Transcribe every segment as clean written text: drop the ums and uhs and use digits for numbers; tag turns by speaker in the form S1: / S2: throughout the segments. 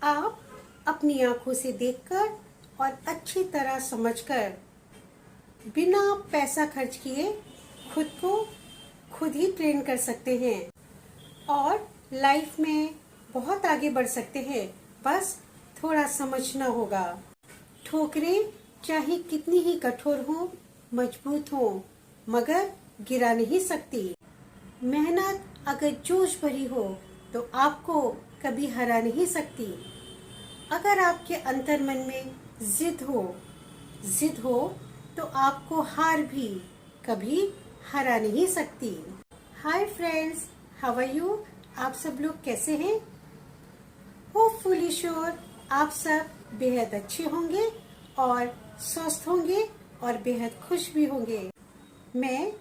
S1: आप अपनी आंखों से देखकर और अच्छी तरह समझकर बिना पैसा खर्च किए खुद को खुद ही ट्रेन कर सकते हैं और लाइफ में बहुत आगे बढ़ सकते हैं। बस थोड़ा समझना होगा। ठोकरें चाहे कितनी ही कठोर हो, मजबूत हो, मगर गिरा नहीं सकती। मेहनत अगर जोश भरी हो तो आपको कभी हरा नहीं सकती। अगर आपके अंतर्मन में जिद हो तो आपको हार भी कभी हरा नहीं सकती। Hi friends, how are you? आप सब लोग कैसे हैं? होपफुली श्योर आप सब बेहद अच्छे होंगे और स्वस्थ होंगे और बेहद खुश भी होंगे। मैं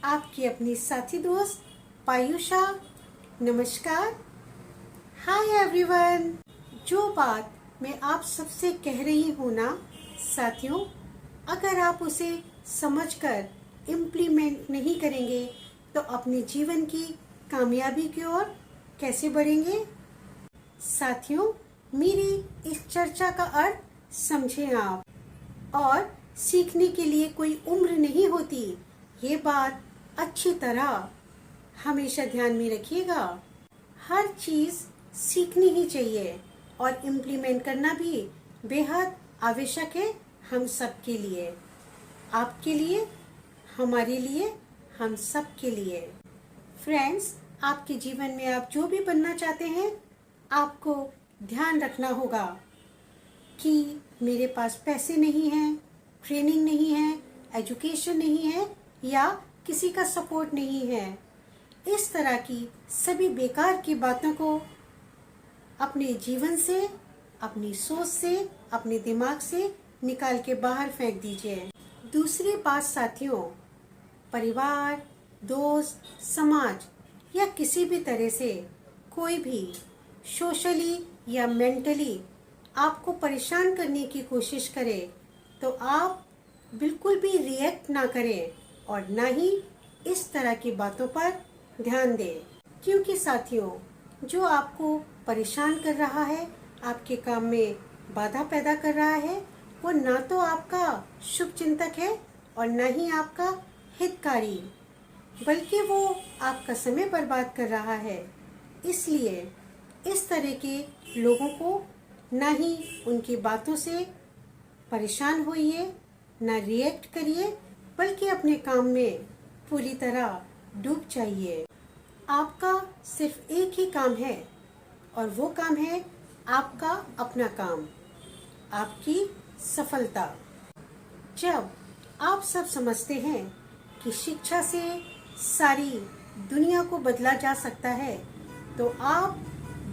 S1: आपकी अपनी साथी दोस्त पायुषा, नमस्कार। Hi everyone. जो बात मैं आप सबसे कह रही हूँ ना साथियों, अगर आप उसे समझकर इम्प्लीमेंट नहीं करेंगे तो अपने जीवन की कामयाबी की ओर कैसे बढ़ेंगे? साथियों, मेरी इस चर्चा का अर्थ समझें आप। और सीखने के लिए कोई उम्र नहीं होती, ये बात अच्छी तरह हमेशा ध्यान में रखिएगा। हर चीज सीखनी ही चाहिए और इम्प्लीमेंट करना भी बेहद आवश्यक है हम सब के लिए, आपके लिए, हमारे लिए, हम सब के लिए। फ्रेंड्स, आपके जीवन में आप जो भी बनना चाहते हैं, आपको ध्यान रखना होगा कि मेरे पास पैसे नहीं हैं, ट्रेनिंग नहीं है, एजुकेशन नहीं है या किसी का सपोर्ट नहीं है। इस तरह की सभी बेकार की बातों को अपने जीवन से, अपनी सोच से, अपने दिमाग से निकाल के बाहर फेंक दीजिए। दूसरी बात साथियों, परिवार, दोस्त, समाज या किसी भी तरह से कोई भी सोशली या मेंटली आपको परेशान करने की कोशिश करे तो आप बिल्कुल भी रिएक्ट ना करें और ना ही इस तरह की बातों पर ध्यान दें। क्योंकि साथियों, जो आपको परेशान कर रहा है, आपके काम में बाधा पैदा कर रहा है, वो ना तो आपका शुभ चिंतक है और ना ही आपका हितकारी, बल्कि वो आपका समय बर्बाद कर रहा है। इसलिए इस तरह के लोगों को ना ही उनकी बातों से परेशान होइए, ना रिएक्ट करिए, बल्कि अपने काम में पूरी तरह डूब जाइए। आपका सिर्फ एक ही काम है और वो काम है आपका अपना काम, आपकी सफलता। जब आप सब समझते हैं कि शिक्षा से सारी दुनिया को बदला जा सकता है, तो आप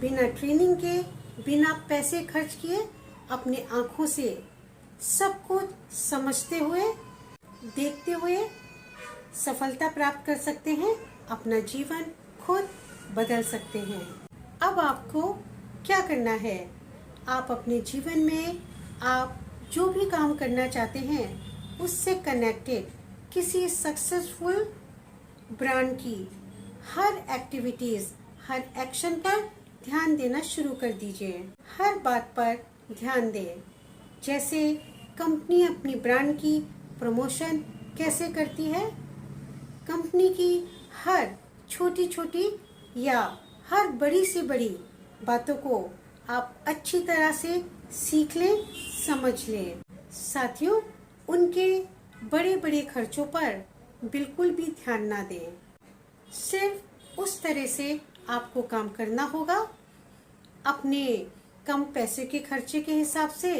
S1: बिना ट्रेनिंग के, बिना पैसे खर्च किए, अपने आंखों से सब कुछ समझते हुए, देखते हुए सफलता प्राप्त कर सकते हैं, अपना जीवन खुद बदल सकते हैं। अब आपको क्या करना है? आप अपने जीवन में आप जो भी काम करना चाहते हैं उससे कनेक्टेड किसी सक्सेसफुल ब्रांड की हर एक्टिविटीज, हर एक्शन पर ध्यान देना शुरू कर दीजिए। हर बात पर ध्यान दें। जैसे कंपनी अपनी ब्रांड की प्रमोशन कैसे करती है, कंपनी की हर छोटी छोटी या हर बड़ी से बड़ी बातों को आप अच्छी तरह से सीख लें, समझ लें। साथियों, उनके बड़े बड़े खर्चों पर बिल्कुल भी ध्यान ना दें। सिर्फ उस तरह से आपको काम करना होगा, अपने कम पैसे के खर्चे के हिसाब से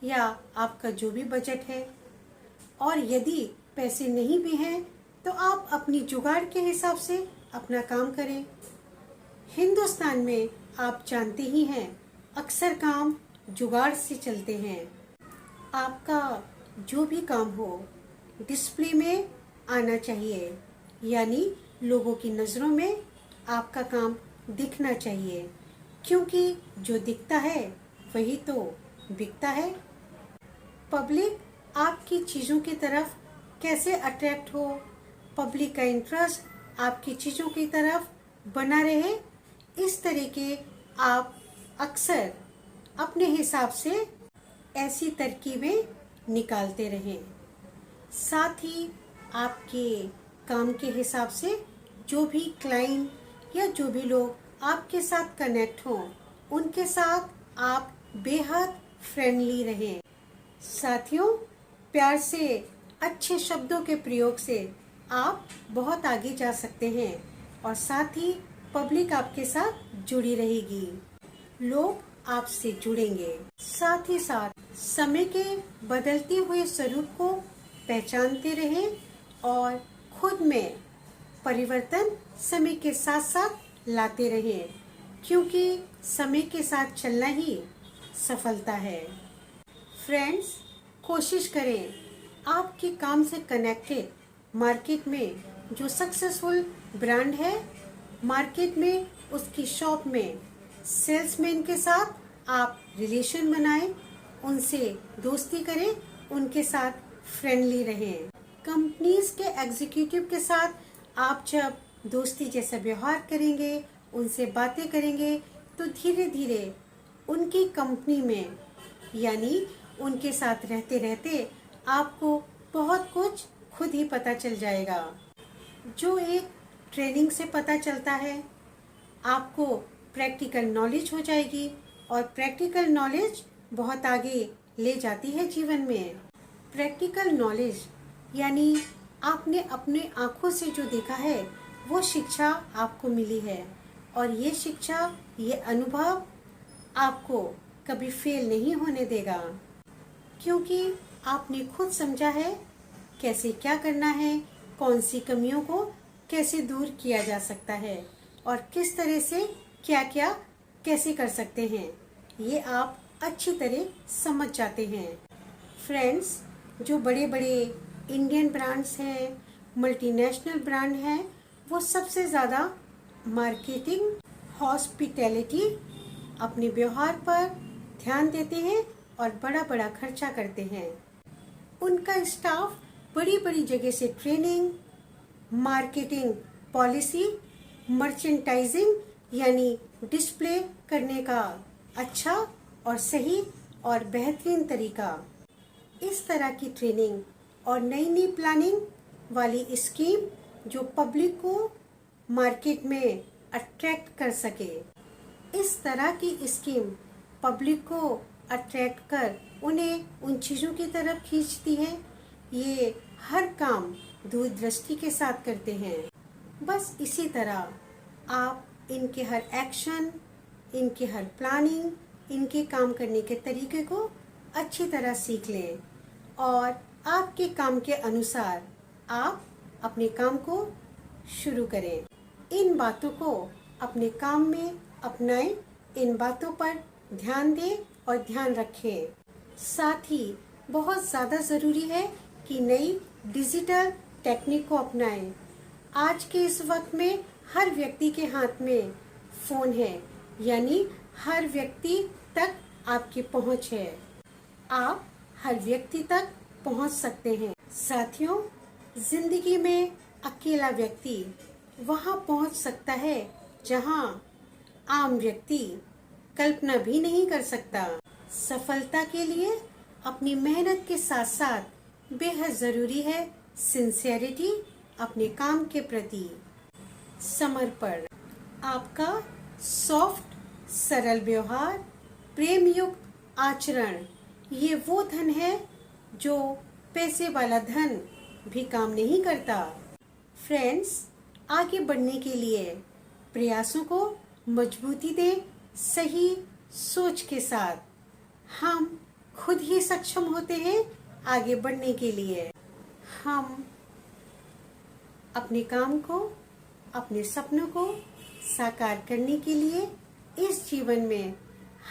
S1: या आपका जो भी बजट है। और यदि पैसे नहीं भी हैं तो आप अपनी जुगाड़ के हिसाब से अपना काम करें। हिंदुस्तान में आप जानते ही हैं, अक्सर काम जुगाड़ से चलते हैं। आपका जो भी काम हो डिस्प्ले में आना चाहिए, यानी लोगों की नज़रों में आपका काम दिखना चाहिए, क्योंकि जो दिखता है वही तो बिकता है। पब्लिक आपकी चीज़ों की तरफ कैसे अट्रैक्ट हो, पब्लिक का इंटरेस्ट आपकी चीज़ों की तरफ बना रहे, इस तरह के आप अक्सर अपने हिसाब से ऐसी तरकीबें निकालते रहें। साथ ही आपके काम के हिसाब से जो भी क्लाइंट या जो भी लोग आपके साथ कनेक्ट हों, उनके साथ आप बेहद फ्रेंडली रहें। साथियों, प्यार से, अच्छे शब्दों के प्रयोग से आप बहुत आगे जा सकते हैं और साथ ही पब्लिक आपके साथ जुड़ी रहेगी, लोग आपसे जुड़ेंगे। साथ ही साथ समय के बदलते हुए स्वरूप को पहचानते रहें और खुद में परिवर्तन समय के साथ साथ लाते रहें, क्योंकि समय के साथ चलना ही सफलता है। फ्रेंड्स, कोशिश करें आपके काम से कनेक्टेड मार्केट में जो सक्सेसफुल ब्रांड है, मार्केट में उसकी शॉप में सेल्समैन के साथ आप रिलेशन बनाएं, उनसे दोस्ती करें, उनके साथ फ्रेंडली रहें। कंपनीज के एग्जीक्यूटिव के साथ आप जब दोस्ती जैसा व्यवहार करेंगे, उनसे बातें करेंगे, तो धीरे धीरे उनकी कंपनी में यानी उनके साथ रहते रहते आपको बहुत कुछ खुद ही पता चल जाएगा। जो एक ट्रेनिंग से पता चलता है, आपको प्रैक्टिकल नॉलेज हो जाएगी और प्रैक्टिकल नॉलेज बहुत आगे ले जाती है जीवन में। प्रैक्टिकल नॉलेज यानी आपने अपने आंखों से जो देखा है, वो शिक्षा आपको मिली है और ये शिक्षा, ये अनुभव आपको कभी फेल नहीं होने देगा, क्योंकि आपने खुद समझा है कैसे क्या करना है, कौन सी कमियों को कैसे दूर किया जा सकता है और किस तरह से क्या क्या कैसे कर सकते हैं, ये आप अच्छी तरह समझ जाते हैं। फ्रेंड्स, जो बड़े बड़े इंडियन ब्रांड्स हैं, मल्टीनेशनल ब्रांड हैं, वो सबसे ज़्यादा मार्केटिंग, हॉस्पिटैलिटी, अपने व्यवहार पर ध्यान देते हैं और बड़ा बड़ा खर्चा करते हैं। उनका स्टाफ बड़ी बड़ी जगह से ट्रेनिंग, मार्केटिंग पॉलिसी, मर्चेंटाइजिंग यानी डिस्प्ले करने का अच्छा और सही और बेहतरीन तरीका, इस तरह की ट्रेनिंग और नई नई प्लानिंग वाली स्कीम जो पब्लिक को मार्केट में अट्रैक्ट कर सके, इस तरह की स्कीम पब्लिक को अट्रैक्ट कर उन्हें उन चीज़ों की तरफ खींचती है। ये हर काम दूरदृष्टि के साथ करते हैं। बस इसी तरह आप इनके हर एक्शन, इनके हर प्लानिंग, इनके काम करने के तरीके को अच्छी तरह सीख लें और आपके काम के अनुसार आप अपने काम को शुरू करें। इन बातों को अपने काम में अपनाएं, इन बातों पर ध्यान दें और ध्यान रखें। साथ ही बहुत ज़्यादा ज़रूरी है कि नई डिजिटल टेक्निक को अपनाएं। आज के इस वक्त में हर व्यक्ति के हाथ में फ़ोन है, यानी हर व्यक्ति तक आपकी पहुंच है। आप हर व्यक्ति तक पहुंच सकते हैं। साथियों, जिंदगी में अकेला व्यक्ति वहां पहुंच सकता है जहां आम व्यक्ति कल्पना भी नहीं कर सकता। सफलता के लिए अपनी मेहनत के साथ साथ बेहद जरूरी है सिंसियरिटी, अपने काम के प्रति समर्पण। आपका सॉफ्ट सरल व्यवहार, प्रेम युक्त आचरण, ये वो धन है जो पैसे वाला धन भी काम नहीं करता। फ्रेंड्स, आगे बढ़ने के लिए प्रयासों को मजबूती दें, सही सोच के साथ। हम खुद ही सक्षम होते हैं आगे बढ़ने के लिए। हम अपने काम को, अपने सपनों को साकार करने के लिए इस जीवन में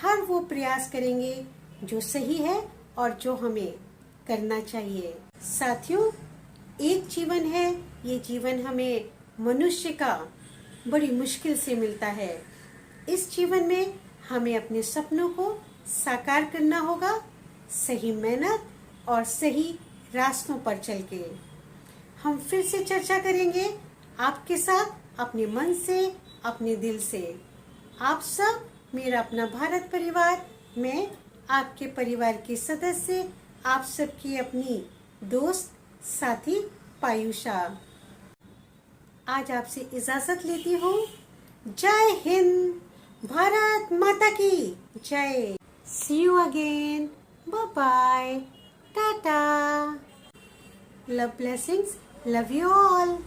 S1: हर वो प्रयास करेंगे जो सही है और जो हमें करना चाहिए। साथियों, एक जीवन है, ये जीवन हमें मनुष्य का बड़ी मुश्किल से मिलता है। इस जीवन में हमें अपने सपनों को साकार करना होगा, सही मेहनत और सही रास्तों पर चल के। हम फिर से चर्चा करेंगे आपके साथ, अपने मन से, अपने दिल से। आप सब, मेरा अपना भारत परिवार, मैं आपके परिवार के सदस्य, आप सबकी अपनी दोस्त साथी पायुषा आज आपसे इजाजत लेती हूँ। जय हिंद, भारत माता की जय। See you again, bye bye, tata, love blessings, love you all.